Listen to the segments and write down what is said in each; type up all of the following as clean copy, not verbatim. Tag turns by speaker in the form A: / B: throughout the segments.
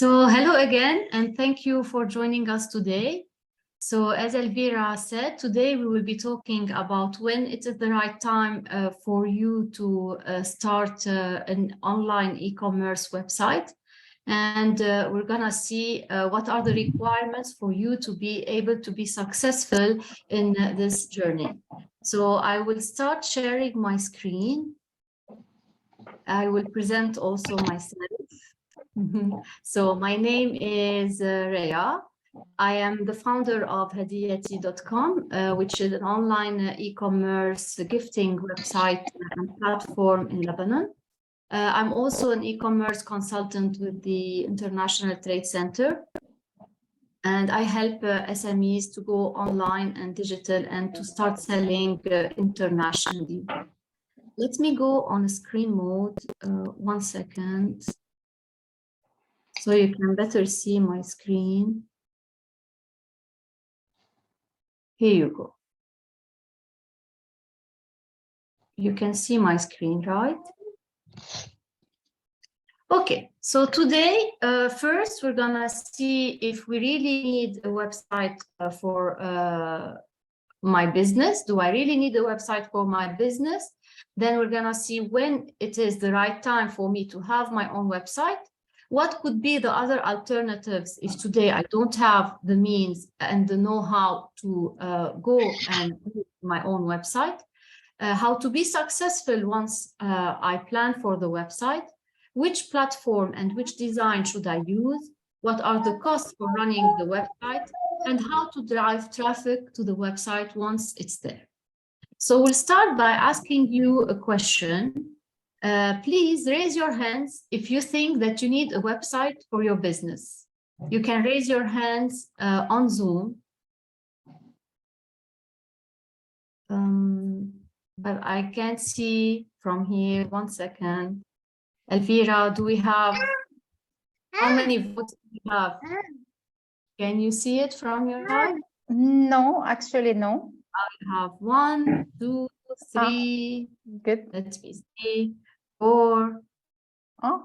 A: So hello again, and thank you for joining us today. So as Elvira said, today we will be talking about when it is the right time for you to start an online e-commerce website. And we're gonna see what are the requirements for you to be able to be successful in this journey. So I will start sharing my screen. I will present also myself. So my name is Rhea. I am the founder of hadiyati.com, which is an online e-commerce gifting website and platform in Lebanon. I'm also an e-commerce consultant with the International Trade Center, and I help SMEs to go online and digital and to start selling internationally. Let me go on screen mode, 1 second, so you can better see my screen. Here you go. You can see my screen, right? Okay, so today, first, we're gonna see if we really need a website for my business. Do I really need a website for my business? Then we're gonna see when it is the right time for me to have my own website. What could be the other alternatives if today I don't have the means and the know-how to go and do my own website? How to be successful once I plan for the website? Which platform and which design should I use? What are the costs for running the website? And how to drive traffic to the website once it's there. So we'll start by asking you a question. Please raise your hands if you think that you need a website for your business. You can raise your hands on Zoom. But I can't see from here. 1 second. Elvira, do we have, how many votes do we have? Can you see it from your side?
B: No, actually, no.
A: I have 1, 2, 3.
B: Good.
A: Let me see. 4.
B: Oh.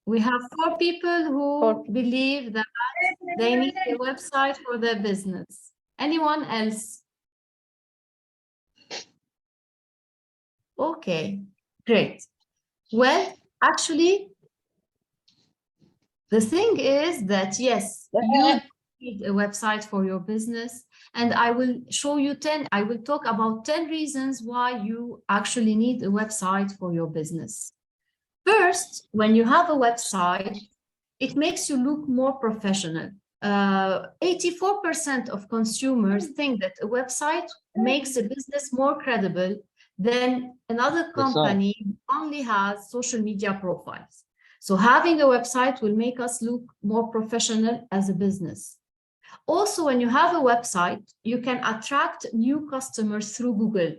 A: We have 4 people who believe that they need a website for their business. Anyone else? Okay, great. Well, actually, the thing is that, yes, you need a website for your business. And I will show you I will talk about 10 reasons why you actually need a website for your business. First, when you have a website, it makes you look more professional. 84% of consumers think that a website makes a business more credible than another company who only has social media profiles. So having a website will make us look more professional as a business. Also, when you have a website, you can attract new customers through Google,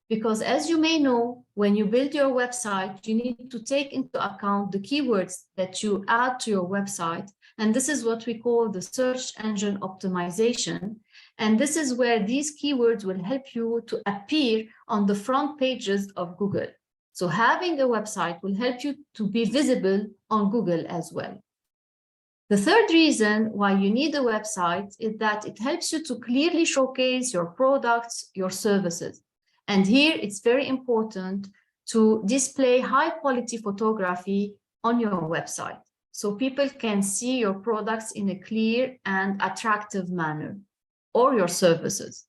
A: because as you may know, when you build your website, you need to take into account the keywords that you add to your website. And this is what we call the search engine optimization. And this is where these keywords will help you to appear on the front pages of Google. So having a website will help you to be visible on Google as well. The third reason why you need a website is that it helps you to clearly showcase your products, your services. And here it's very important to display high quality photography on your website, so people can see your products in a clear and attractive manner, or your services.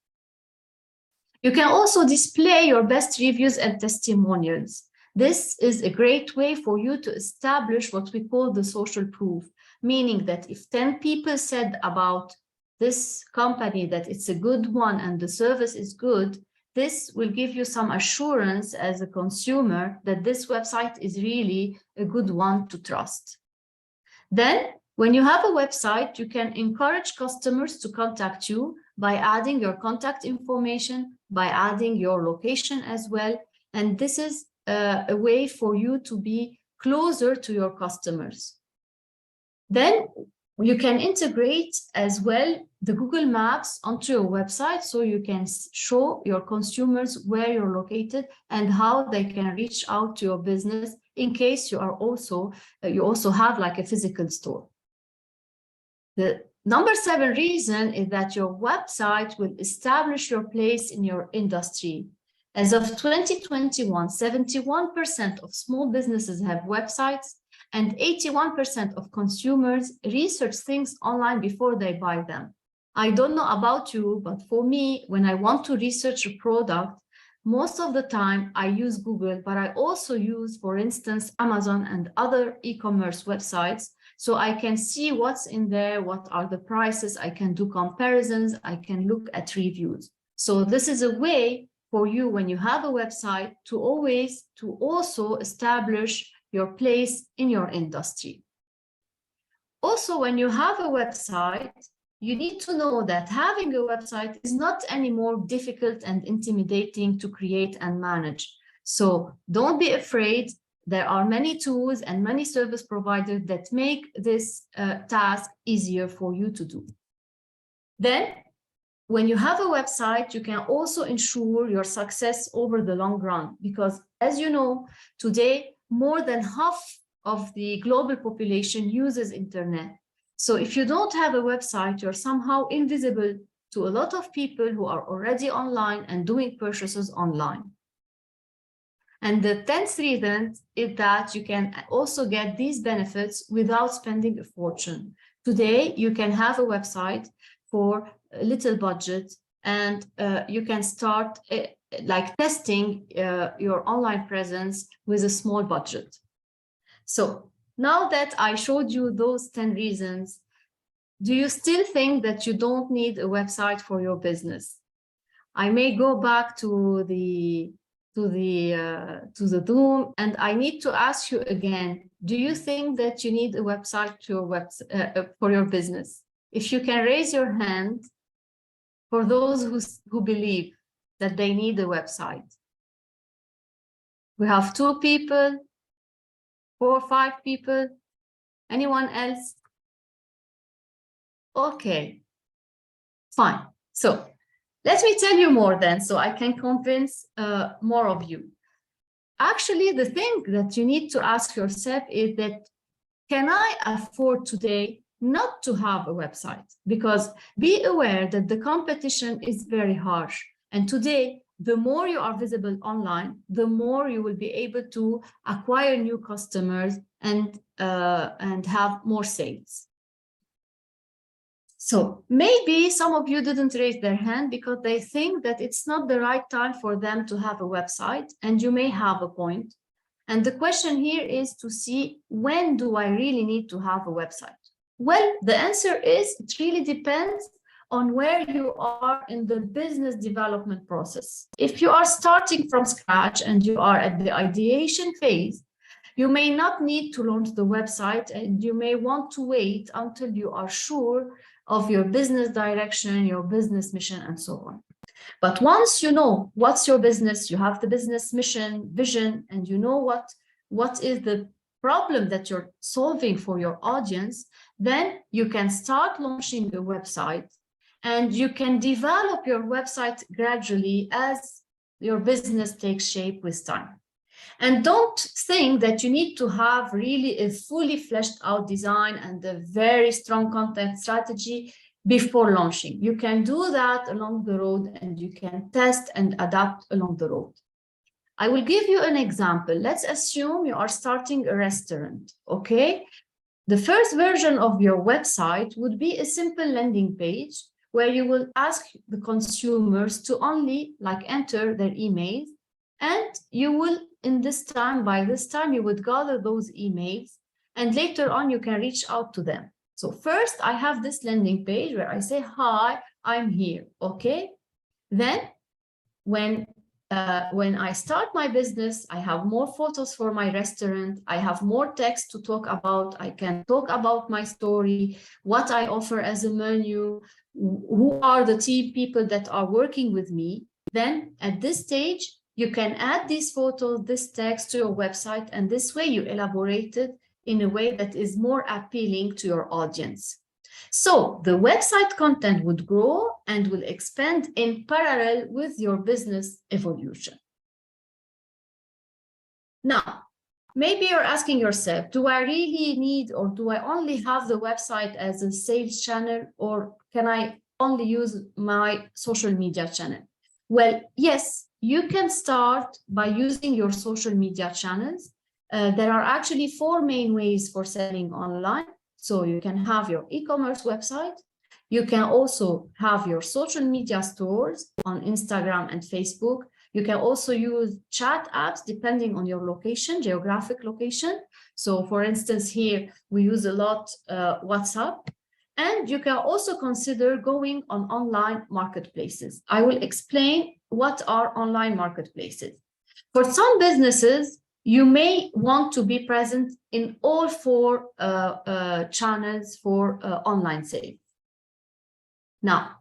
A: You can also display your best reviews and testimonials. This is a great way for you to establish what we call the social proof, meaning that if 10 people said about this company that it's a good one and the service is good, this will give you some assurance as a consumer that this website is really a good one to trust. Then, when you have a website, you can encourage customers to contact you by adding your contact information, by adding your location as well. And this is a way for you to be closer to your customers. Then, You can integrate as well the Google Maps onto your website so you can show your consumers where you're located and how they can reach out to your business in case you also have like a physical store. The number 7 reason is that your website will establish your place in your industry. As of 2021, 71% of small businesses have websites, and 81% of consumers research things online before they buy them. I don't know about you, but for me, when I want to research a product, most of the time I use Google, but I also use, for instance, Amazon and other e-commerce websites. So I can see what's in there, what are the prices, I can do comparisons, I can look at reviews. So this is a way for you when you have a website to also establish your place in your industry. Also, when you have a website, you need to know that having a website is not any more difficult and intimidating to create and manage. So don't be afraid. There are many tools and many service providers that make this task easier for you to do. Then, when you have a website, you can also ensure your success over the long run, because as you know, today, more than half of the global population uses internet. So if you don't have a website, you're somehow invisible to a lot of people who are already online and doing purchases online. And the 10th reason is that you can also get these benefits without spending a fortune. Today, you can have a website for a little budget, and you can start like testing your online presence with a small budget. So now that I showed you those 10 reasons, do you still think that you don't need a website for your business? I may go back to the Zoom, and I need to ask you again, do you think that you need a website for your business? If you can raise your hand for those who believe that they need a website. We have 2 people, 4, 5 people. Anyone else? Okay, fine. So let me tell you more then, so I can convince more of you. Actually, the thing that you need to ask yourself is that, can I afford today not to have a website? Because be aware that the competition is very harsh. And today, the more you are visible online, the more you will be able to acquire new customers and have more sales. So maybe some of you didn't raise their hand because they think that it's not the right time for them to have a website, and you may have a point. And the question here is to see, when do I really need to have a website? Well, the answer is, it really depends on where you are in the business development process. If you are starting from scratch and you are at the ideation phase, you may not need to launch the website, and you may want to wait until you are sure of your business direction, your business mission, and so on. But once you know what's your business, you have the business mission, vision, and you know what is the problem that you're solving for your audience, then you can start launching a website, and you can develop your website gradually as your business takes shape with time. And don't think that you need to have really a fully fleshed out design and a very strong content strategy before launching. You can do that along the road, and you can test and adapt along the road. I will give you an example. Let's assume you are starting a restaurant, okay? The first version of your website would be a simple landing page where you will ask the consumers to only enter their emails, and you will, by this time, you would gather those emails, and later on you can reach out to them. So first I have this landing page where I say, hi, I'm here, okay? Then when I start my business, I have more photos for my restaurant, I have more text to talk about, I can talk about my story, what I offer as a menu, who are the team people that are working with me. Then at this stage, you can add these photos, this text to your website, and this way you elaborate it in a way that is more appealing to your audience. So the website content would grow and will expand in parallel with your business evolution. Now, maybe you're asking yourself, do I really need, or do I only have the website as a sales channel, or can I only use my social media channel? Well, yes, you can start by using your social media channels. There are actually 4 main ways for selling online. So you can have your e-commerce website. You can also have your social media stores on Instagram and Facebook. You can also use chat apps depending on your location, geographic location. So for instance, here we use a lot WhatsApp. And you can also consider going on online marketplaces. I will explain what are online marketplaces. For some businesses, you may want to be present in all 4 channels for online sales. Now,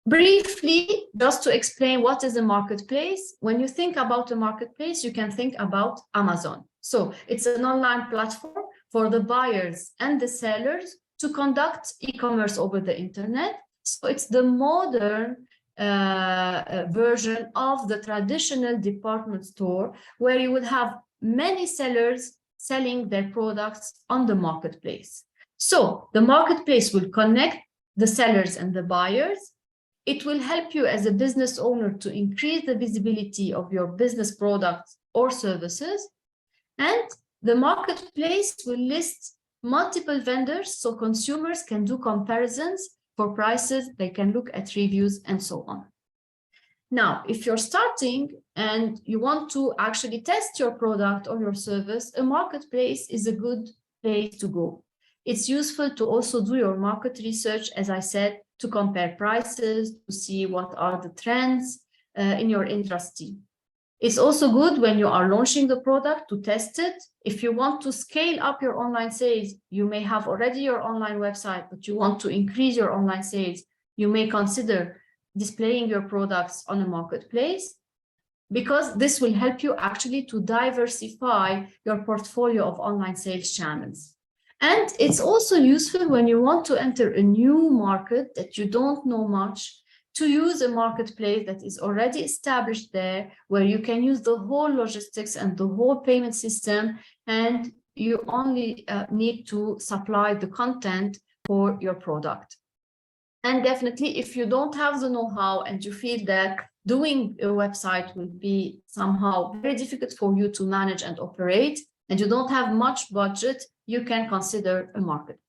A: briefly, just to explain what is a marketplace, when you think about a marketplace, you can think about Amazon. So it's an online platform for the buyers and the sellers to conduct e-commerce over the internet. So it's the modern version of the traditional department store, where you would have many sellers selling their products on the marketplace. So the marketplace will connect the sellers and the buyers. It will help you as a business owner to increase the visibility of your business products or services. And the marketplace will list multiple vendors so consumers can do comparisons for prices, they can look at reviews and so on. Now, if you're starting and you want to actually test your product or your service, a marketplace is a good place to go. It's useful to also do your market research, as I said, to compare prices, to see what are the trends in your industry. It's also good when you are launching the product to test it. If you want to scale up your online sales, you may have already your online website, but you want to increase your online sales, you may consider displaying your products on a marketplace, because this will help you actually to diversify your portfolio of online sales channels. And it's also useful when you want to enter a new market that you don't know much, to use a marketplace that is already established there, where you can use the whole logistics and the whole payment system, and you only need to supply the content for your product. And definitely, if you don't have the know-how and you feel that doing a website will be somehow very difficult for you to manage and operate, and you don't have much budget, you can consider a marketplace.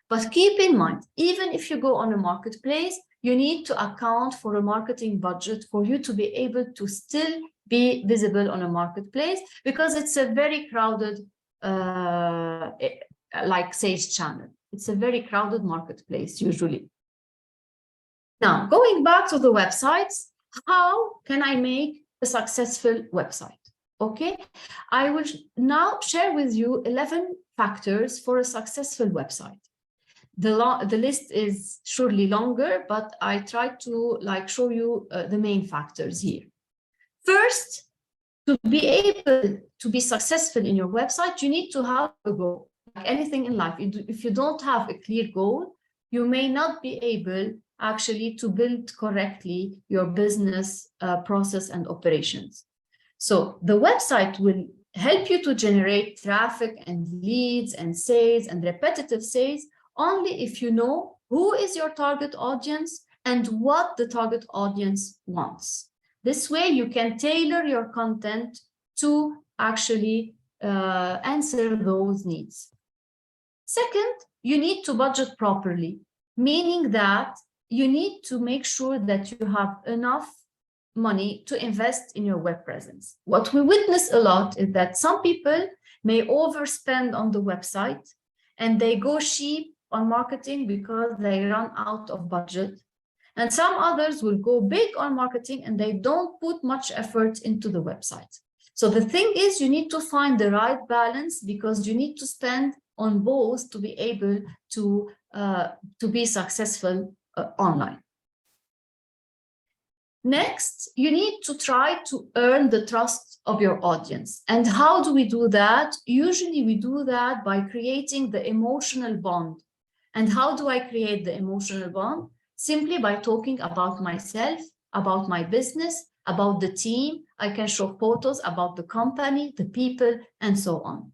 A: But keep in mind, even if you go on a marketplace, you need to account for a marketing budget for you to be able to still be visible on a marketplace, because it's a very crowded like sales channel. It's a very crowded marketplace usually. Now, going back to the websites, how can I make a successful website? Okay, I will now share with you 11 factors for a successful website. The list is surely longer, but I try to show you the main factors here. First, to be able to be successful in your website, you need to have a goal. Like anything in life, if you don't have a clear goal, you may not be able actually to build correctly your business process and operations. So the website will help you to generate traffic and leads and sales and repetitive sales only if you know who is your target audience and what the target audience wants. This way you can tailor your content to actually answer those needs. Second, you need to budget properly, meaning that you need to make sure that you have enough money to invest in your web presence. What we witness a lot is that some people may overspend on the website and they go cheap on marketing because they run out of budget. And some others will go big on marketing and they don't put much effort into the website. So the thing is, you need to find the right balance, because you need to spend on both to be able to be successful online. Next, you need to try to earn the trust of your audience. And how do we do that? Usually we do that by creating the emotional bond And how do I create the emotional bond? Simply by talking about myself, about my business, about the team. I can show photos about the company, the people, and so on.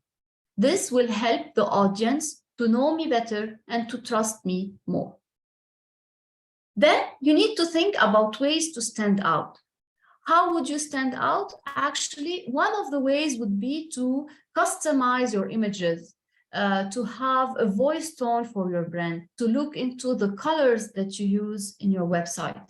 A: This will help the audience to know me better and to trust me more. Then you need to think about ways to stand out. How would you stand out? Actually, one of the ways would be to customize your images, to have a voice tone for your brand, to look into the colors that you use in your website,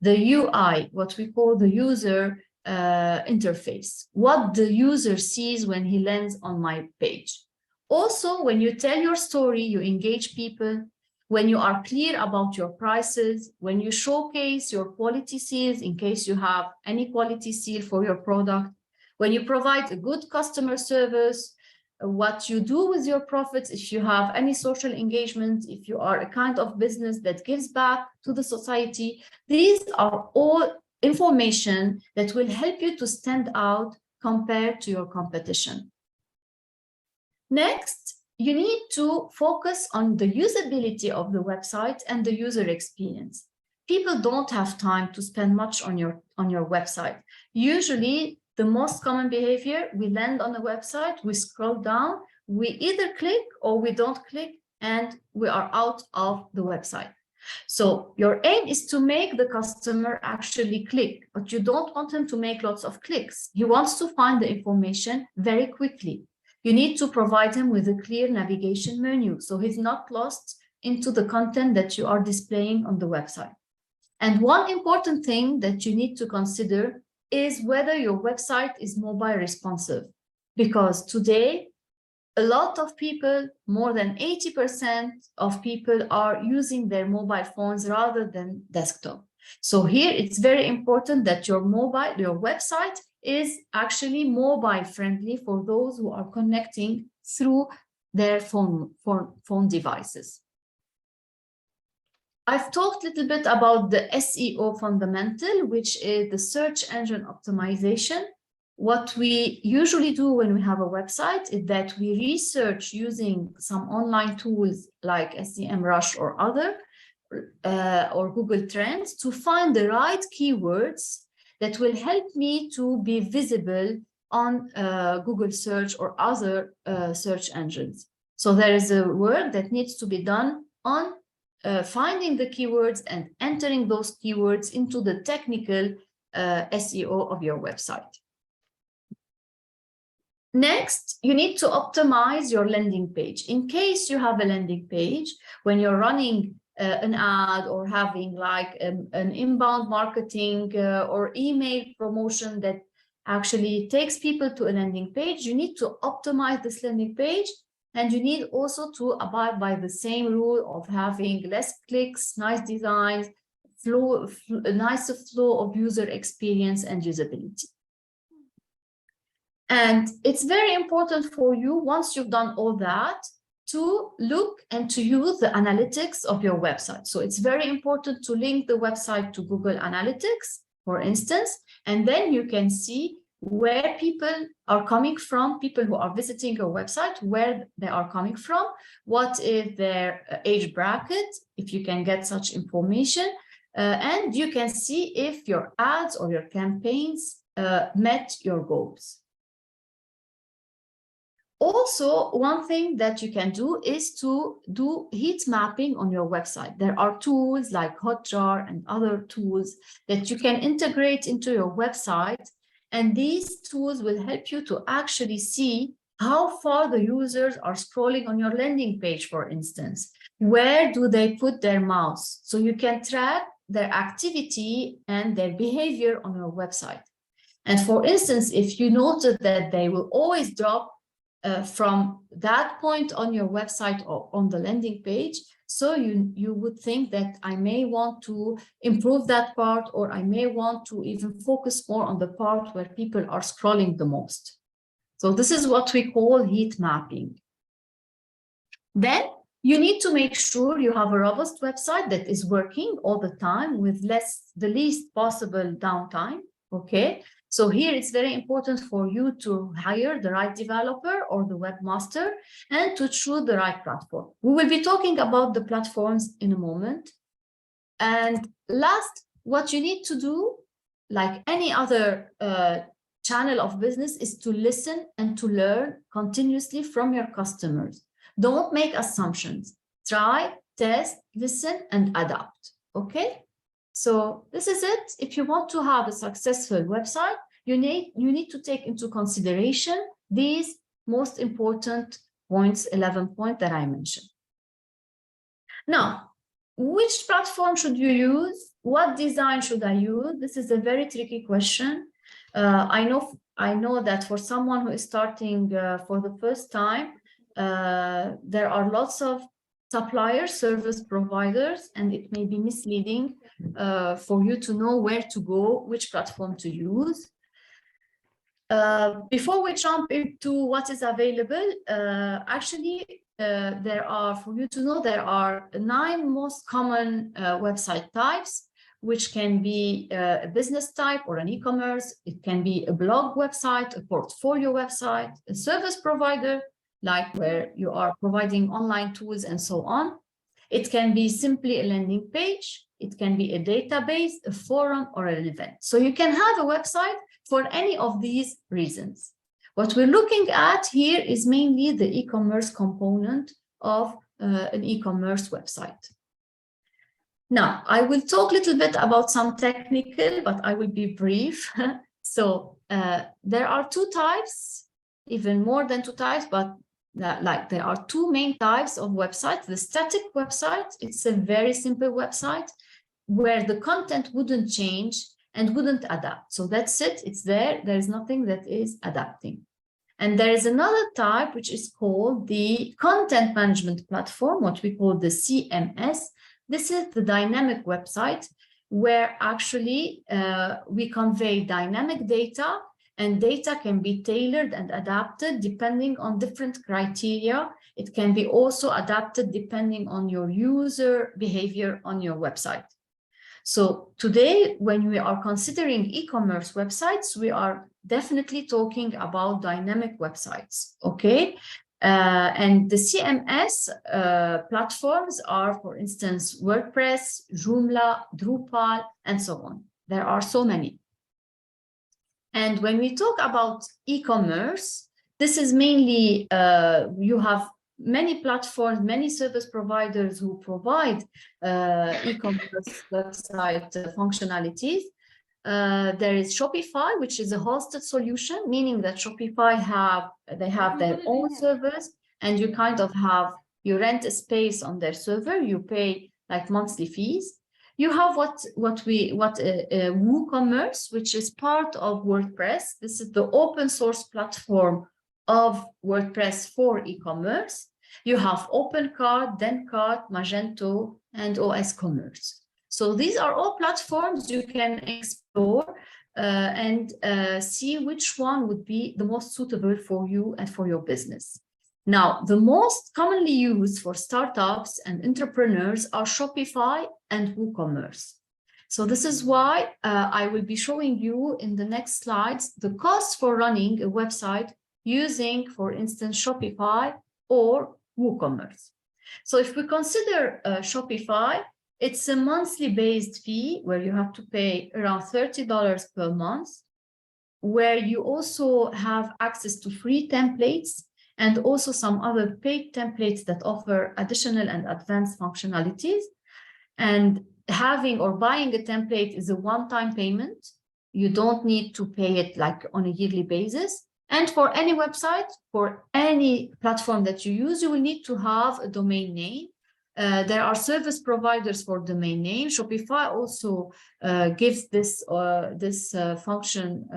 A: the UI, what we call the user interface, what the user sees when he lands on my page. Also, when you tell your story, you engage people. When you are clear about your prices, when you showcase your quality seals in case you have any quality seal for your product, when you provide a good customer service, what you do with your profits, if you have any social engagement, if you are a kind of business that gives back to the society, these are all information that will help you to stand out compared to your competition. Next, you need to focus on the usability of the website and the user experience. People don't have time to spend much on your website. Usually, the most common behavior, we land on the website, we scroll down, we either click or we don't click, and we are out of the website. So your aim is to make the customer actually click, but you don't want him to make lots of clicks. He wants to find the information very quickly. You need to provide him with a clear navigation menu, so he's not lost into the content that you are displaying on the website. And one important thing that you need to consider is whether your website is mobile responsive, because today, a lot of people, more than 80% of people are using their mobile phones rather than desktop. So here it's very important that your website is actually mobile friendly for those who are connecting through their phone devices. I've talked a little bit about the SEO fundamental, which is the search engine optimization. What we usually do when we have a website is that we research using some online tools like SEMrush or other, or Google Trends, to find the right keywords that will help me to be visible on Google search or other search engines. So there is a work that needs to be done on finding the keywords and entering those keywords into the technical SEO of your website. Next, you need to optimize your landing page. In case you have a landing page, when you're running an ad or having like an inbound marketing or email promotion that actually takes people to a landing page, you need to optimize this landing page, and you need also to abide by the same rule of having less clicks, nice designs, a nicer flow of user experience and usability. And it's very important for you, once you've done all that, to look and to use the analytics of your website. So it's very important to link the website to Google Analytics, for instance, and then you can see where people are coming from, people who are visiting your website, where they are coming from, what is their age bracket, if you can get such information, and you can see if your ads or your campaigns met your goals. Also, one thing that you can do is to do heat mapping on your website. There are tools like Hotjar and other tools that you can integrate into your website. And these tools will help you to actually see how far the users are scrolling on your landing page, for instance. Where do they put their mouse? So you can track their activity and their behavior on your website. And for instance, if you notice that they will always drop from that point on your website or on the landing page, so you would think that I may want to improve that part, or I may want to even focus more on the part where people are scrolling the most. So this is what we call heat mapping. Then you need to make sure you have a robust website that is working all the time with the least possible downtime. Okay, So here it's very important for you to hire the right developer or the webmaster and to choose the right platform. We will be talking about the platforms in a moment. And last, what you need to do, like any other channel of business, is to listen and to learn continuously from your customers. Don't make assumptions. Try, test, listen, and adapt. Okay? So this is it. If you want to have a successful website, you need to take into consideration these most important points, 11 points that I mentioned. Now, which platform should you use? What design should I use? This is a very tricky question. I know that for someone who is starting for the first time, there are lots of suppliers, service providers, and it may be misleading for you to know where to go, which platform to use. Before we jump into what is available, for you to know, there are 9 most common website types, which can be a business type or an e-commerce. It can be a blog website, a portfolio website, a service provider, like where you are providing online tools and so on. It can be simply a landing page. It can be a database, a forum, or an event. So you can have a website for any of these reasons. What we're looking at here is mainly the e-commerce component of an e-commerce website. Now, I will talk a little bit about some technical, but I will be brief. So there are 2 types, even more than 2 types, but there are 2 main types of websites. The static website, it's a very simple website where the content wouldn't change and wouldn't adapt. So that's it, it's there. There is nothing that is adapting. And there is another type, which is called the content management platform, what we call the CMS. This is the dynamic website where actually we convey dynamic data, and data can be tailored and adapted depending on different criteria. It can be also adapted depending on your user behavior on your website. So today, when we are considering e-commerce websites, we are definitely talking about dynamic websites, okay? And the CMS platforms are, for instance, WordPress, Joomla, Drupal, and so on. There are so many. And when we talk about e-commerce, this is mainly, you have many platforms, many service providers who provide e-commerce website functionalities. There is Shopify, which is a hosted solution, meaning that Shopify have their own servers, and you kind of you rent a space on their server, you pay like monthly fees. You have WooCommerce, which is part of WordPress. This is the open source platform of WordPress for e-commerce. You have OpenCart, Dencart, Magento, and OS Commerce. So these are all platforms you can explore and see which one would be the most suitable for you and for your business. Now, the most commonly used for startups and entrepreneurs are Shopify and WooCommerce. So this is why I will be showing you in the next slides the cost for running a website using, for instance, Shopify or WooCommerce. So if we consider Shopify, it's a monthly based fee where you have to pay around $30 per month, where you also have access to free templates and also some other paid templates that offer additional and advanced functionalities. And having or buying a template is a one-time payment. You don't need to pay it like on a yearly basis. And for any website, for any platform that you use, you will need to have a domain name. There are service providers for domain name. Shopify also gives this function,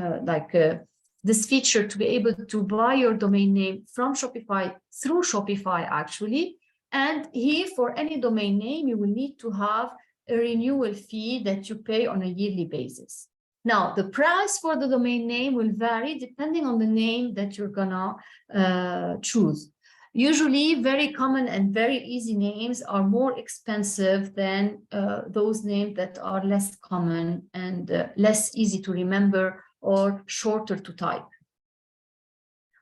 A: this feature to be able to buy your domain name from Shopify through Shopify, actually. And here, for any domain name, you will need to have a renewal fee that you pay on a yearly basis. Now, the price for the domain name will vary depending on the name that you're gonna choose. Usually, very common and very easy names are more expensive than those names that are less common and less easy to remember or shorter to type.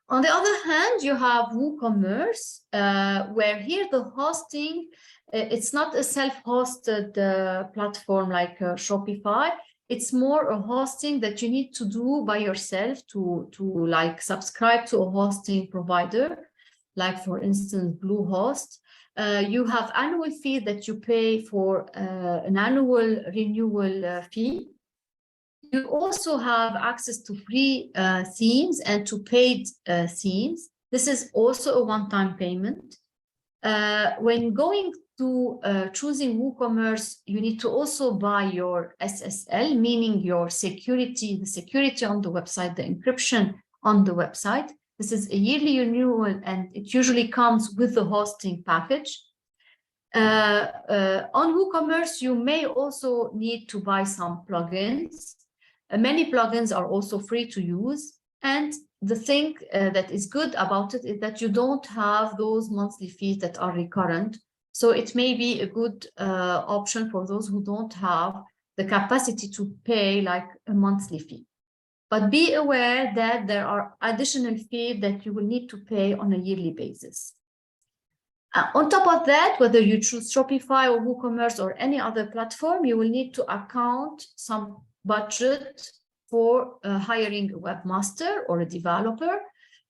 A: On the other hand, you have WooCommerce, where here the hosting, it's not a self-hosted platform like Shopify. It's more a hosting that you need to do by yourself to like subscribe to a hosting provider, like for instance, Bluehost. You have annual fee that you pay for an annual renewal fee. You also have access to free themes and to paid themes. This is also a one-time payment. When going to choosing WooCommerce, you need to also buy your SSL, meaning your security, the security on the website, the encryption on the website. This is a yearly renewal, and it usually comes with the hosting package. On WooCommerce, you may also need to buy some plugins. Many plugins are also free to use. And the thing that is good about it is that you don't have those monthly fees that are recurrent. So it may be a good option for those who don't have the capacity to pay like a monthly fee. But be aware that there are additional fees that you will need to pay on a yearly basis. On top of that, whether you choose Shopify or WooCommerce or any other platform, you will need to account some budget for hiring a webmaster or a developer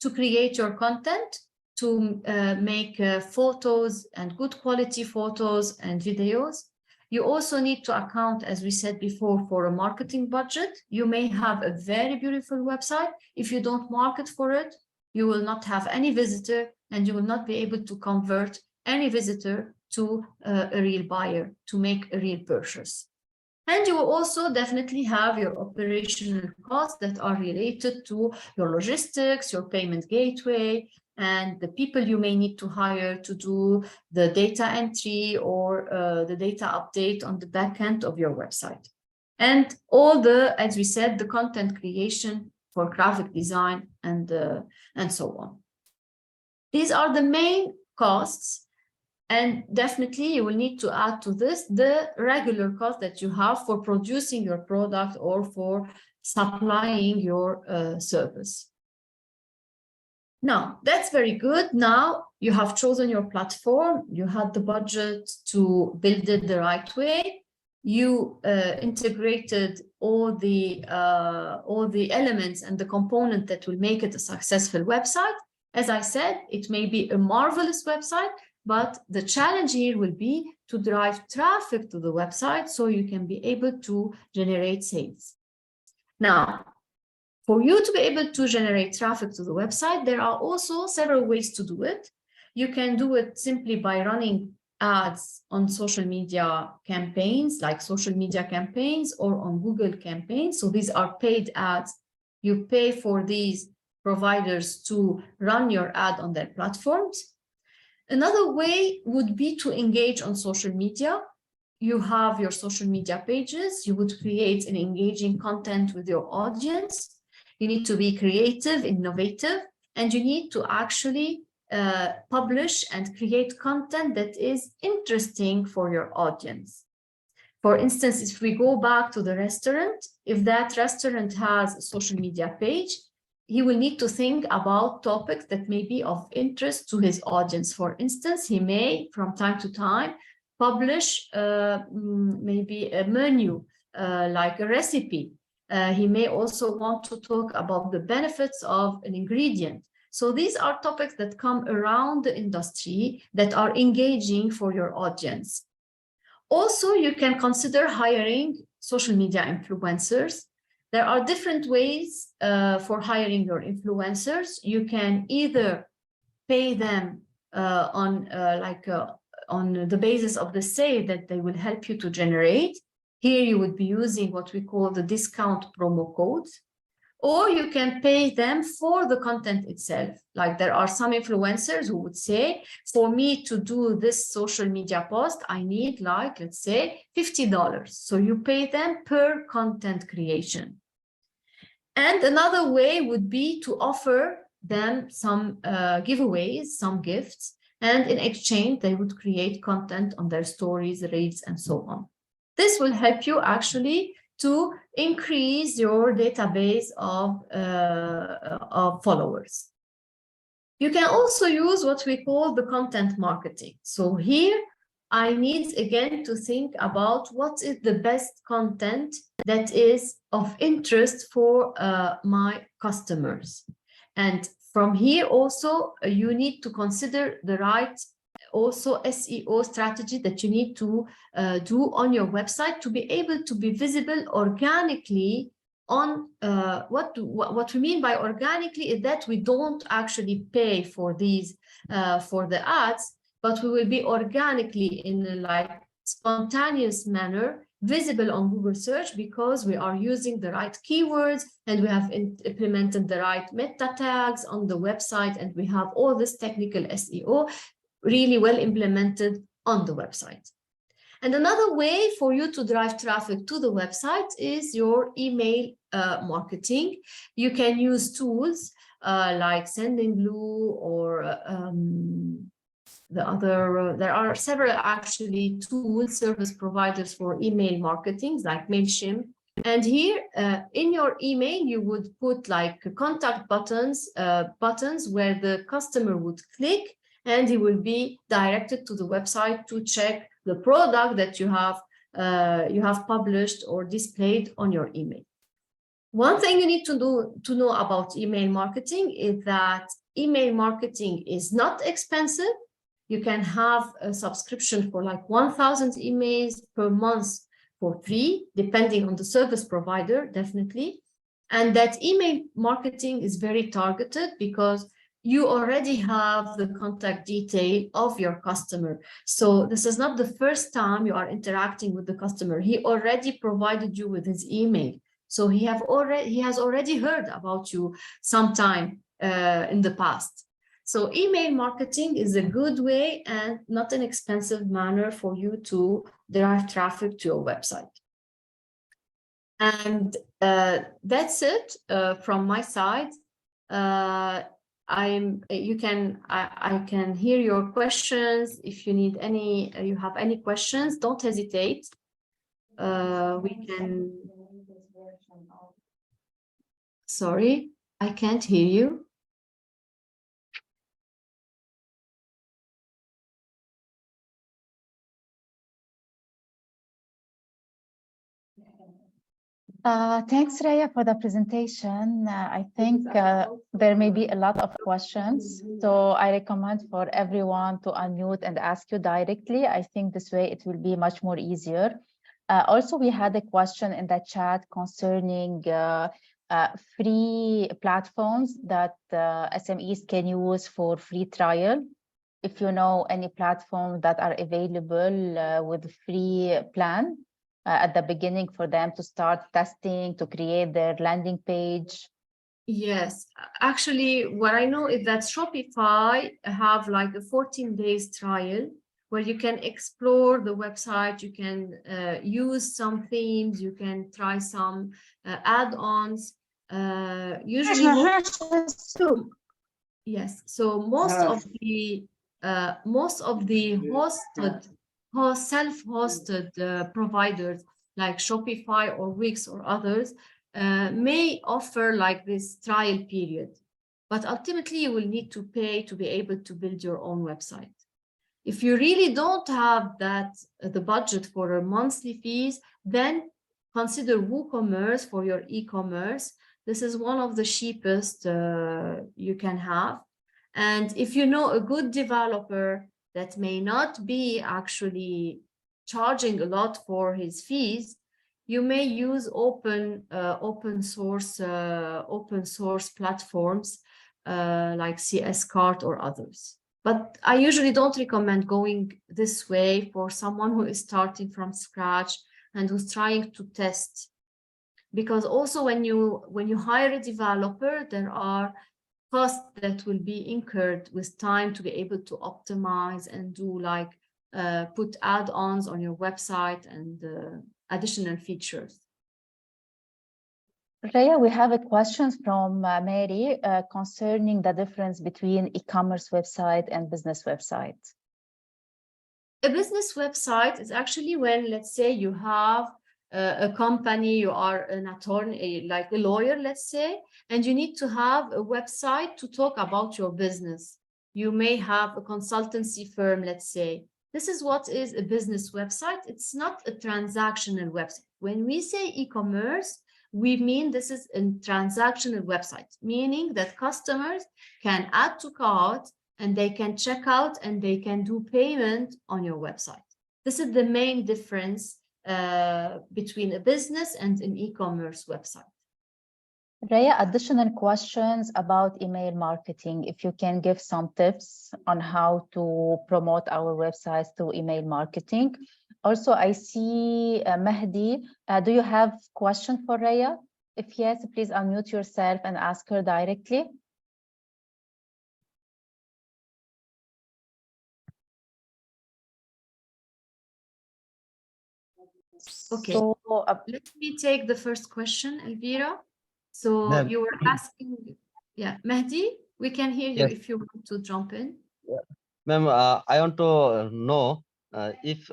A: to create your content, to make photos and good quality photos and videos. You also need to account, as we said before, for a marketing budget. You may have a very beautiful website. If you don't market for it, you will not have any visitor, and you will not be able to convert any visitor to a real buyer to make a real purchase. And you will also definitely have your operational costs that are related to your logistics, your payment gateway, and the people you may need to hire to do the data entry or the data update on the back end of your website. And all the, as we said, the content creation for graphic design and so on. These are the main costs. And definitely you will need to add to this the regular cost that you have for producing your product or for supplying your service. Now, that's very good. Now you have chosen your platform, you had the budget to build it the right way. You integrated all the elements and the component that will make it a successful website. As I said, it may be a marvelous website, but the challenge here will be to drive traffic to the website so you can be able to generate sales. Now, for you to be able to generate traffic to the website, there are also several ways to do it. You can do it simply by running ads on social media campaigns, like social media campaigns, or on Google campaigns. So these are paid ads. You pay for these providers to run your ad on their platforms. Another way would be to engage on social media. You have your social media pages. You would create an engaging content with your audience. You need to be creative, innovative, and you need to actually publish and create content that is interesting for your audience. For instance, if we go back to the restaurant, if that restaurant has a social media page, he will need to think about topics that may be of interest to his audience. For instance, he may, from time to time, publish maybe a menu, like a recipe. He may also want to talk about the benefits of an ingredient. So these are topics that come around the industry that are engaging for your audience. Also, you can consider hiring social media influencers. There are different ways for hiring your influencers. You can either pay them on the basis of the sale that they will help you to generate. Here you would be using what we call the discount promo codes, or you can pay them for the content itself. Like there are some influencers who would say, for me to do this social media post, I need like, let's say, $50. So you pay them per content creation. And another way would be to offer them some giveaways, some gifts, and in exchange, they would create content on their stories, reels, and so on. This will help you actually to increase your database of followers. You can also use what we call the content marketing. So here, I need again to think about what is the best content that is of interest for my customers. And from here also, you need to consider the right also SEO strategy that you need to do on your website to be able to be visible organically on what we mean by organically is that we don't actually pay for these for the ads, but we will be organically in a like spontaneous manner visible on Google search because we are using the right keywords and we have implemented the right meta tags on the website, and we have all this technical SEO really well implemented on the website. And another way for you to drive traffic to the website is your email marketing. You can use tools like Sendinblue or there are several actually tools, service providers for email marketing like MailChimp. And here in your email, you would put like contact buttons where the customer would click and he will be directed to the website to check the product that you have published or displayed on your email. One thing you need to know about email marketing is that email marketing is not expensive. You can have a subscription for like 1,000 emails per month for free, depending on the service provider, definitely. And that email marketing is very targeted because you already have the contact detail of your customer. So this is not the first time you are interacting with the customer. He already provided you with his email. So he has already heard about you sometime in the past. So email marketing is a good way and not an expensive manner for you to drive traffic to your website. And that's it from my side. I can hear your questions. If you need you have any questions, don't hesitate. We can. Sorry, I can't hear you.
B: Thanks, Rhea, for the presentation. I think there may be a lot of questions, so I recommend for everyone to unmute and ask you directly. I think this way it will be much more easier. Also, we had a question in the chat concerning free platforms that SMEs can use for free trial. If you know any platform that are available with free plan, at the beginning for them to start testing, to create their landing page?
A: Yes, actually, what I know is that Shopify have like a 14 days trial where you can explore the website, you can use some themes, you can try some add-ons. Usually, yes. So most of the self-hosted providers like Shopify or Wix or others may offer like this trial period, but ultimately you will need to pay to be able to build your own website. If you really don't have the budget for a monthly fees, then consider WooCommerce for your e-commerce. This is one of the cheapest you can have. And if you know a good developer that may not be actually charging a lot for his fees, you may use open source platforms like CSCart or others. But I usually don't recommend going this way for someone who is starting from scratch and who's trying to test. Because also when you hire a developer, there are costs that will be incurred with time to be able to optimize and do like put add-ons on your website and additional features.
B: Rhea, we have a question from Mary concerning the difference between e-commerce website and business website.
A: A business website is actually when, let's say, you have a company, you are an attorney, like a lawyer, let's say, and you need to have a website to talk about your business. You may have a consultancy firm, let's say. This is what is a business website. It's not a transactional website. When we say e-commerce, we mean this is a transactional website, meaning that customers can add to cart and they can check out and they can do payment on your website. This is the main difference between a business and an e-commerce website.
B: Rhea, additional questions about email marketing. If you can give some tips on how to promote our websites through email marketing. Also, I see Mehdi. Do you have a question for Rhea? If yes, please unmute yourself and ask her directly.
A: Okay,
B: so,
A: let me take the first question, Elvira. So you were asking, yeah, Mehdi, we can hear you if you want to jump in.
C: Ma'am, I want to know if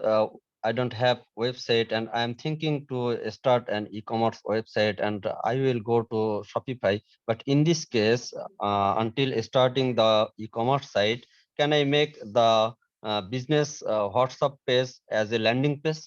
C: I don't have website and I'm thinking to start an e-commerce website and I will go to Shopify. But in this case, until starting the e-commerce site, can I make the business WhatsApp page as a landing page?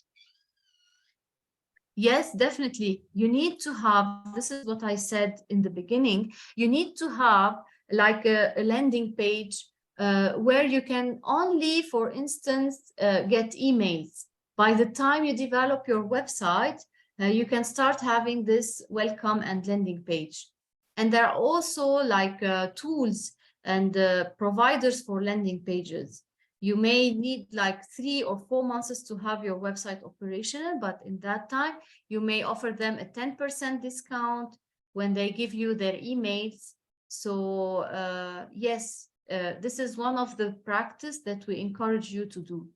A: Yes, definitely. You need to have, this is what I said in the beginning, you need to have like a landing page where you can only, for instance, get emails. By the time you develop your website, you can start having this welcome and landing page. And there are also like tools and providers for landing pages. You may need like 3 or 4 months to have your website operational, but in that time, you may offer them a 10% discount when they give you their emails. So yes, this is one of the practice that we encourage you to do.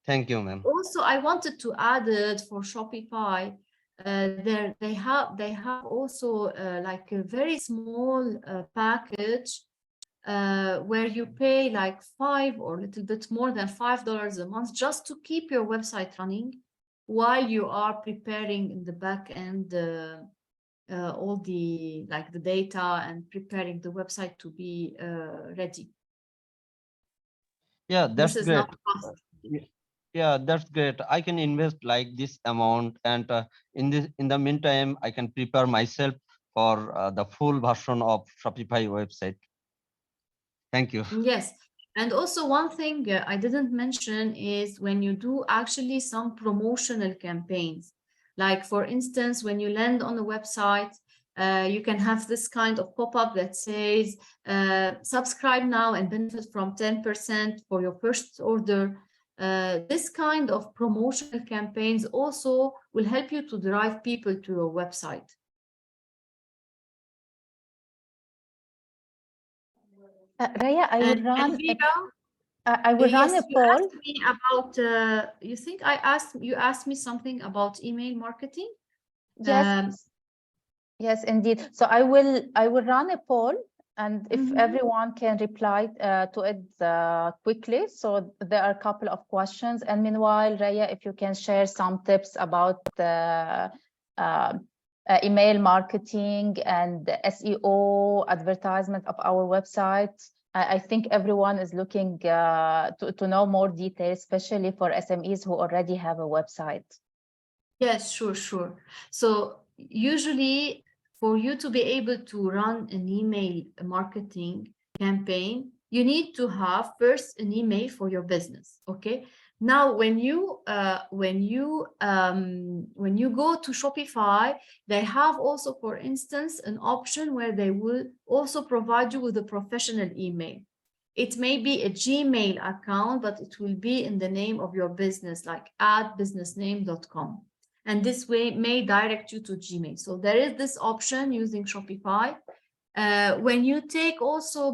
C: Thank you, ma'am.
A: Also, I wanted to add it for Shopify. They have also like a very small package where you pay like $5 or a little bit more than $5 a month just to keep your website running while you are preparing in the back end all the like the data and preparing the website to be ready.
C: Yeah, that's great. Yeah, that's great. I can invest like this amount, and in the meantime, I can prepare myself for the full version of Shopify website. Thank you.
A: Yes. And also one thing I didn't mention is when you do actually some promotional campaigns, like for instance, when you land on a website, you can have this kind of pop-up that says, subscribe now and benefit from 10% for your first order. This kind of promotional campaigns also will help you to drive people to your website.
B: Rhea, I will run. I will run a poll.
A: You asked me about. You think you asked me something about email marketing?
B: Yes. Yes, indeed. So I will run a poll, and if everyone can reply to it quickly. So there are a couple of questions. And meanwhile, Rhea, if you can share some tips about the email marketing and the SEO advertisement of our website. I think everyone is looking to know more details, especially for SMEs who already have a website.
A: Yes, sure. So usually for you to be able to run an email marketing campaign, you need to have first an email for your business. Okay. Now, when you go to Shopify, they have also, for instance, an option where they will also provide you with a professional email. It may be a Gmail account, but it will be in the name of your business, like @businessname.com. And this way may direct you to Gmail. So there is this option using Shopify. When you take also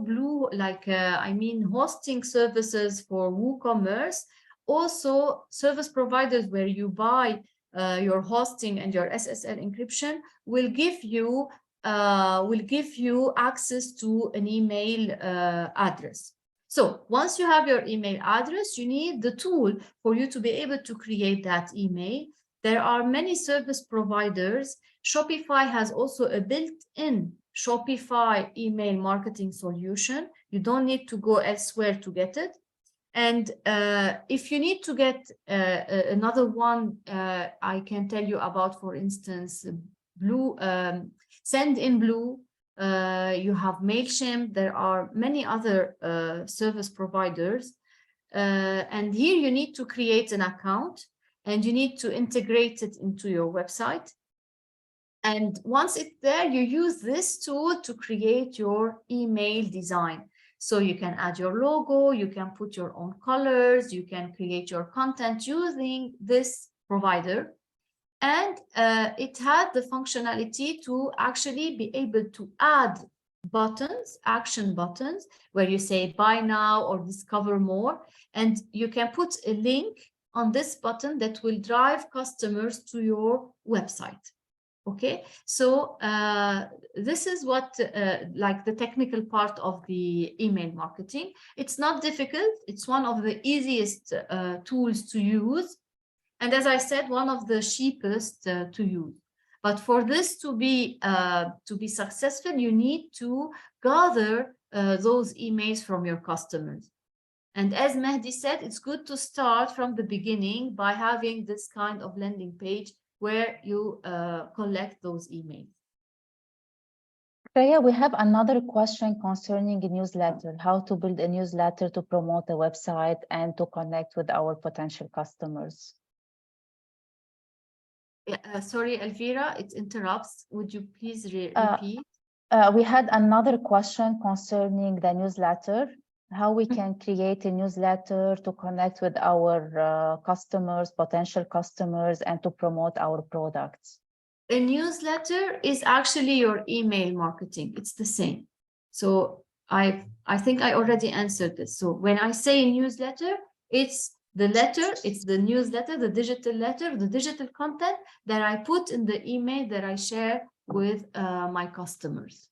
A: hosting services for WooCommerce, also service providers where you buy your hosting and your SSL encryption will give you access to an email address. So once you have your email address, you need the tool for you to be able to create that email. There are many service providers. Shopify has also a built-in Shopify email marketing solution. You don't need to go elsewhere to get it. And if you need to get another one, I can tell you about, for instance, Sendinblue. You have MailChimp. There are many other service providers. And here you need to create an account and you need to integrate it into your website. And once it's there, you use this tool to create your email design. So you can add your logo, you can put your own colors, you can create your content using this provider. And it had the functionality to actually be able to add buttons, action buttons, where you say buy now or discover more. And you can put a link on this button that will drive customers to your website. Okay, so this is what like the technical part of the email marketing. It's not difficult. It's one of the easiest tools to use. And as I said, one of the cheapest to use. But for this to be successful, you need to gather those emails from your customers. And as Mehdi said, it's good to start from the beginning by having this kind of landing page where you collect those emails.
B: Rhea, we have another question concerning a newsletter, how to build a newsletter to promote a website and to connect with our potential customers.
A: Sorry, Elvira, it interrupts. Would you please repeat?
B: We had another question concerning the newsletter, how we can create a newsletter to connect with our customers, potential customers, and to promote our products.
A: A newsletter is actually your email marketing. It's the same. So I think I already answered this. So when I say newsletter, it's the letter, it's the newsletter, the digital content that I put in the email that I share with my customers.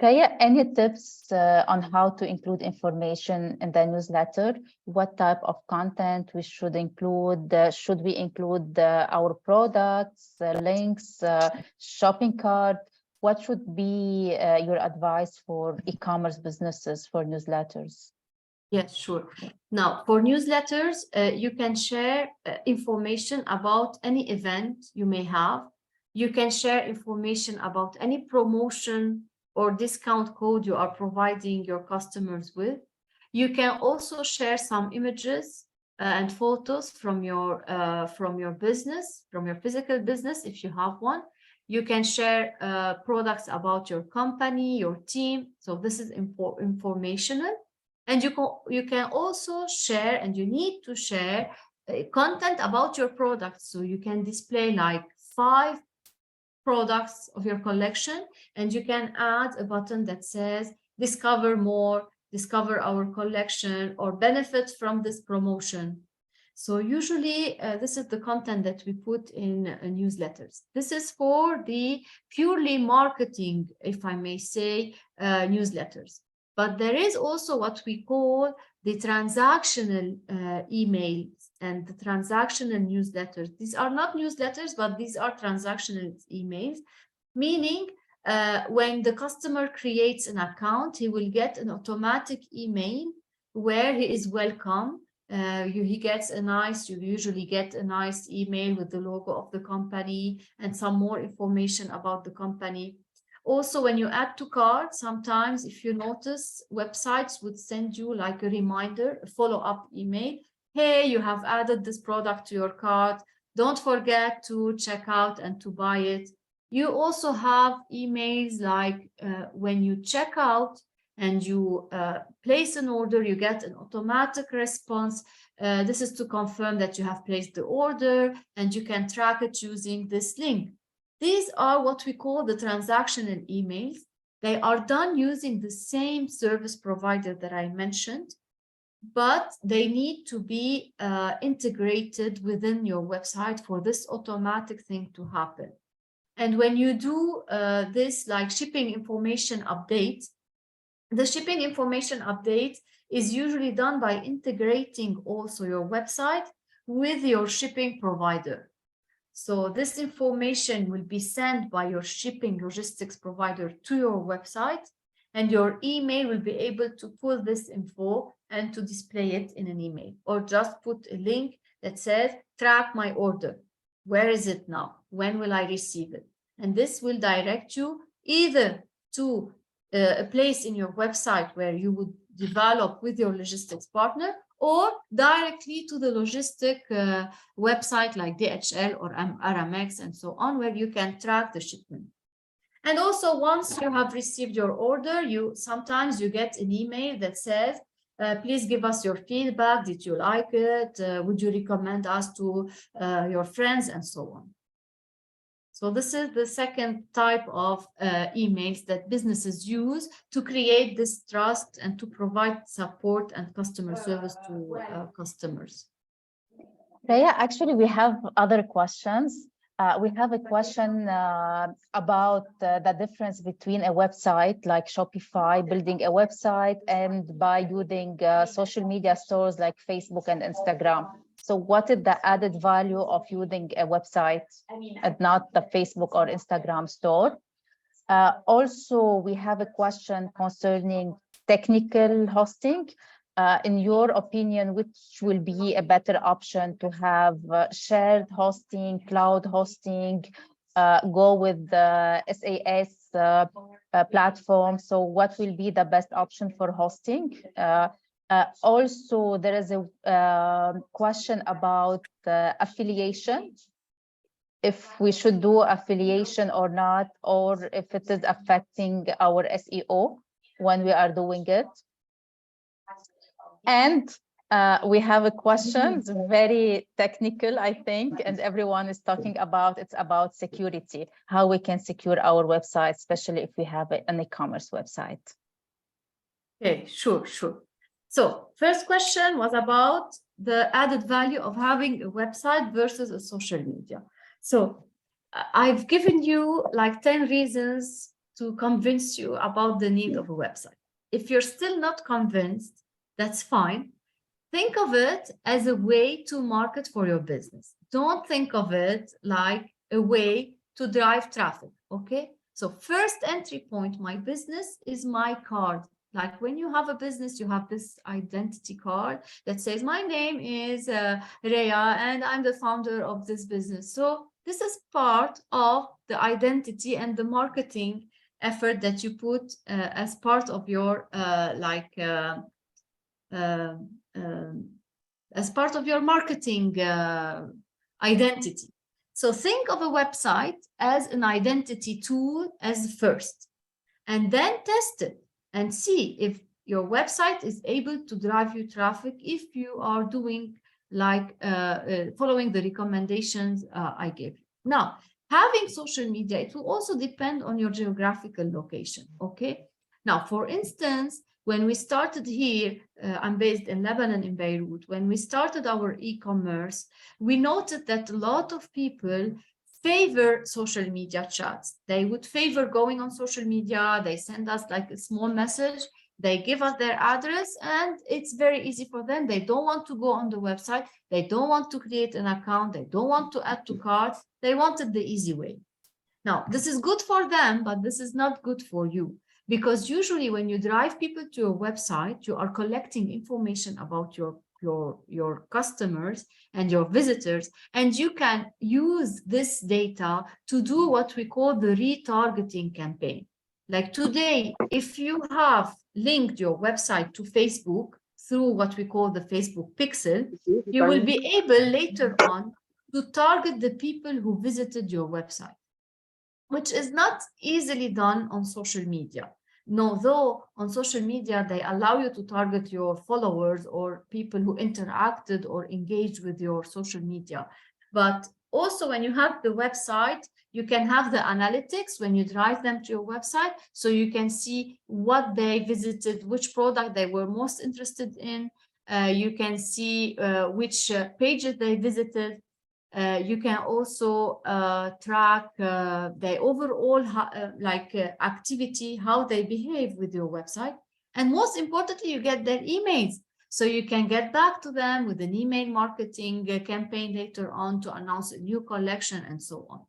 B: Rhea, any tips on how to include information in the newsletter? What type of content we should include? Should we include our products, links, shopping cart? What should be your advice for e-commerce businesses for newsletters?
A: Yes, sure. Now, for newsletters, you can share information about any event you may have. You can share information about any promotion or discount code you are providing your customers with. You can also share some images and photos from your business, from your physical business, if you have one. You can share products about your company, your team. So this is informational. And you can also share, and you need to share content about your products. So you can display like 5 products of your collection, and you can add a button that says discover more, discover our collection, or benefit from this promotion. So usually this is the content that we put in newsletters. This is for the purely marketing, if I may say, newsletters. But there is also what we call the transactional emails and the transactional newsletters. These are not newsletters, but these are transactional emails, meaning when the customer creates an account, he will get an automatic email where he is welcome. He gets you usually get a nice email with the logo of the company and some more information about the company. Also, when you add to cart, sometimes if you notice, websites would send you like a reminder, a follow-up email. Hey, you have added this product to your cart. Don't forget to check out and to buy it. You also have emails like when you check out and you place an order, you get an automatic response. This is to confirm that you have placed the order, and you can track it using this link. These are what we call the transactional emails. They are done using the same service provider that I mentioned, but they need to be integrated within your website for this automatic thing to happen. And when you do this like shipping information update, the shipping information update is usually done by integrating also your website with your shipping provider. So this information will be sent by your shipping logistics provider to your website, and your email will be able to pull this info and to display it in an email, or just put a link that says, track my order. Where is it now? When will I receive it? And this will direct you either to a place in your website where you would develop with your logistics partner, or directly to the logistic website like DHL or Aramex and so on, where you can track the shipment. And also, once you have received your order, sometimes you get an email that says, please give us your feedback. Did you like it? Would you recommend us to your friends, and so on. So this is the second type of emails that businesses use to create this trust and to provide support and customer service to customers.
B: Rhea, actually, we have other questions. We have a question about the difference between a website like Shopify, building a website, and by using social media stores like Facebook and Instagram. So what is the added value of using a website and not the Facebook or Instagram store? Also, we have a question concerning technical hosting. In your opinion, which will be a better option, to have shared hosting, cloud hosting, go with the SaaS platform? So what will be the best option for hosting? Also, there is a question about affiliation, if we should do affiliation or not, or if it is affecting our SEO when we are doing it. And we have a question, very technical, I think, and everyone is talking about, it's about security, how we can secure our website, especially if we have an e-commerce website.
A: Okay, sure. So first question was about the added value of having a website versus a social media. So I've given you like 10 reasons to convince you about the need of a website. If you're still not convinced, that's fine. Think of it as a way to market for your business. Don't think of it like a way to drive traffic, okay? So first entry point, my business is my card. Like when you have a business, you have this identity card that says, my name is Rhea and I'm the founder of this business. So this is part of the identity and the marketing effort that you put as part of your as part of your marketing identity. So think of a website as an identity tool as first, and then test it and see if your website is able to drive you traffic, if you are doing like following the recommendations I gave you. Now, having social media, it will also depend on your geographical location, okay? Now, for instance, when we started here, I'm based in Lebanon, in Beirut. When we started our e-commerce, we noted that a lot of people favor social media chats. They would favor going on social media. They send us like a small message. They give us their address, and it's very easy for them. They don't want to go on the website. They don't want to create an account. They don't want to add to carts. They wanted the easy way. Now, this is good for them, but this is not good for you. Because usually when you drive people to your website, you are collecting information about your customers and your visitors, and you can use this data to do what we call the retargeting campaign. Like today, if you have linked your website to Facebook through what we call the Facebook pixel, you will be able later on to target the people who visited your website, which is not easily done on social media. No, though on social media, they allow you to target your followers or people who interacted or engaged with your social media. But also when you have the website, you can have the analytics when you drive them to your website, so you can see what they visited, which product they were most interested in. You can see which pages they visited. You can also track the overall activity, how they behave with your website. And most importantly, you get their emails. So you can get back to them with an email marketing campaign later on to announce a new collection and so on.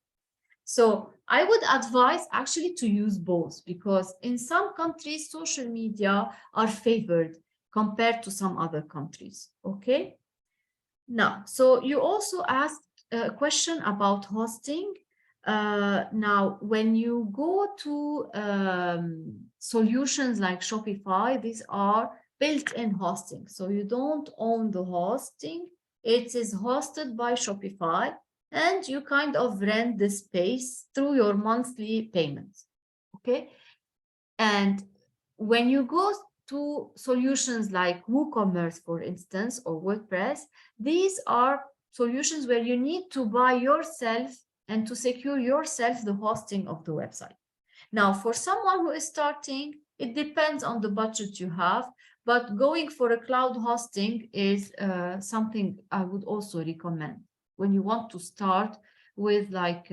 A: So I would advise actually to use both, because in some countries, social media are favored compared to some other countries, okay? Now, so you also asked a question about hosting. Now, when you go to solutions like Shopify, these are built-in hosting. So you don't own the hosting. It is hosted by Shopify, and you kind of rent the space through your monthly payments, okay? And when you go to solutions like WooCommerce, for instance, or WordPress, these are solutions where you need to buy yourself and to secure yourself the hosting of the website. Now, for someone who is starting, it depends on the budget you have, but going for a cloud hosting is something I would also recommend when you want to start with like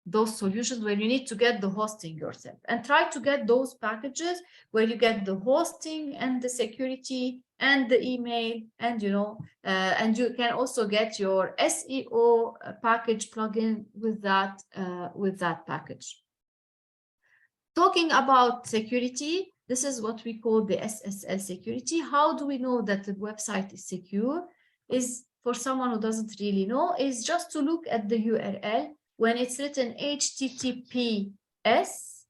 A: those solutions where you need to get the hosting yourself, and try to get those packages where you get the hosting and the security and the email, and and you can also get your SEO package plugin with that package. Talking about security, this is what we call the SSL security. How do we know that the website is secure? Is, for someone who doesn't really know, is just to look at the URL. When it's written HTTPS,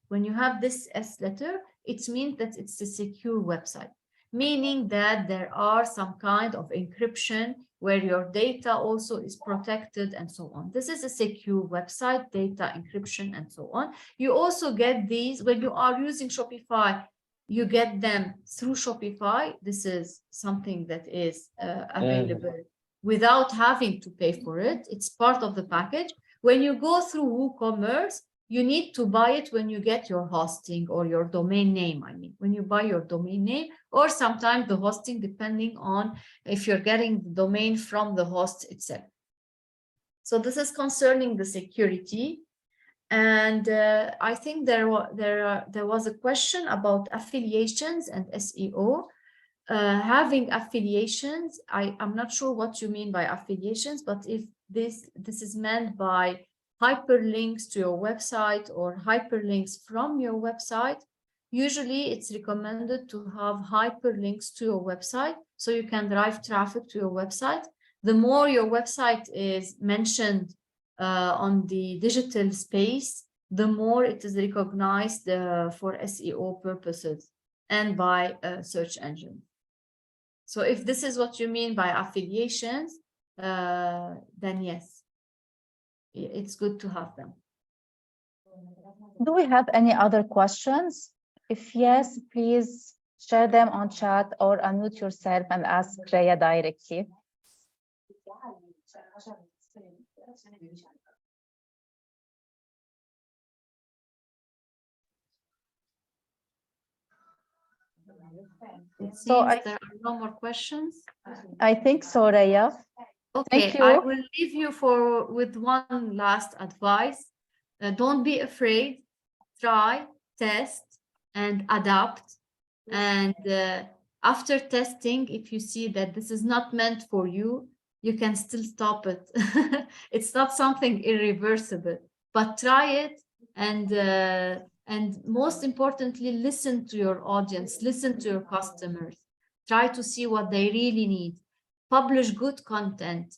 A: when you have this S letter, it means that it's a secure website, meaning that there are some kind of encryption where your data also is protected and so on. This is a secure website, data encryption and so on. You also get these when you are using Shopify. You get them through Shopify. This is something that is available without having to pay for it. It's part of the package. When you go through WooCommerce, you need to buy it when you get your hosting or your domain name. I mean, when you buy your domain name, or sometimes the hosting, depending on if you're getting the domain from the host itself. So this is concerning the security. And I think there was a question about affiliations and SEO. Having affiliations, I'm not sure what you mean by affiliations, but if this is meant by hyperlinks to your website or hyperlinks from your website, usually it's recommended to have hyperlinks to your website so you can drive traffic to your website. The more your website is mentioned on the digital space, the more it is recognized for SEO purposes and by search engine. So if this is what you mean by affiliations, then yes, it's good to have them.
B: Do we have any other questions? If yes, please share them on chat or unmute yourself and ask Rhea directly.
A: It seems
B: So
A: there are no more questions.
B: I think so, Rhea.
A: Okay,
B: Thank you.
A: I will leave you with one last advice. Don't be afraid. Try, test, and adapt. And after testing, if you see that this is not meant for you, you can still stop it. It's not something irreversible, but try it. And most importantly, listen to your audience, listen to your customers. Try to see what they really need. Publish good content,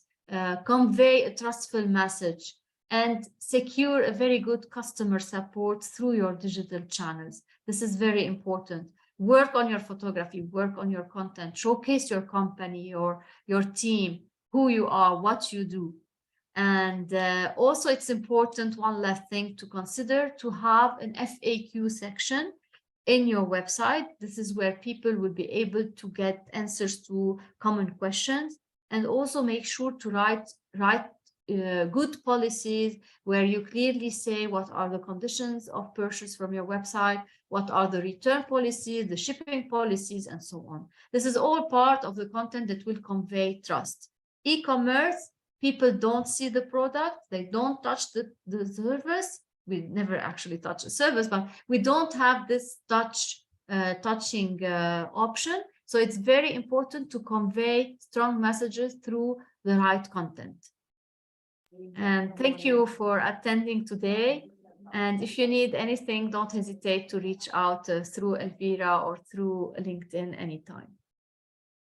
A: convey a trustful message, and secure a very good customer support through your digital channels. This is very important. Work on your photography, work on your content, showcase your company or your team, who you are, what you do. And also it's important, one last thing to consider, to have an FAQ section in your website. This is where people will be able to get answers to common questions, and also make sure to write good policies where you clearly say what are the conditions of purchase from your website, what are the return policies, the shipping policies, and so on. This is all part of the content that will convey trust. E-commerce, people don't see the product, they don't touch the service. We never actually touch a service, but we don't have this touching option. So it's very important to convey strong messages through the right content. And thank you for attending today. And if you need anything, don't hesitate to reach out through Elvira or through LinkedIn anytime.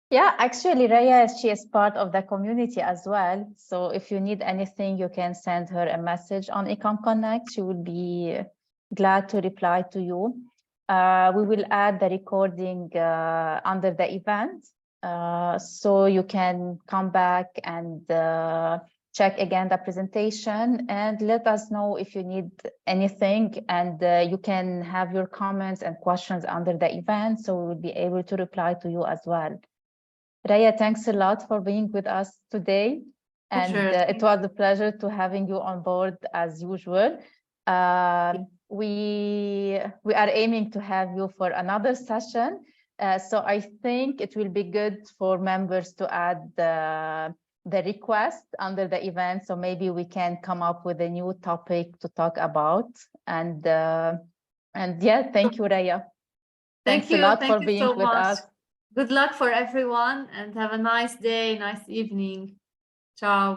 B: Yeah, actually, Rhea, she is part of the community as well. So if you need anything, you can send her a message on Ecom Connect. She will be glad to reply to you. We will add the recording under the event. So you can come back and check again the presentation and let us know if you need anything, and you can have your comments and questions under the event, so we will be able to reply to you as well. Rhea, thanks a lot for being with us today. And
A: Sure.
B: It was a pleasure to having you on board as usual. We are aiming to have you for another session. So I think it will be good for members to add the request under the event. So maybe we can come up with a new topic to talk about. And yeah, thank you, Rhea. Thanks a lot for being with us.
A: Good luck for everyone and have a nice day, nice evening. Ciao.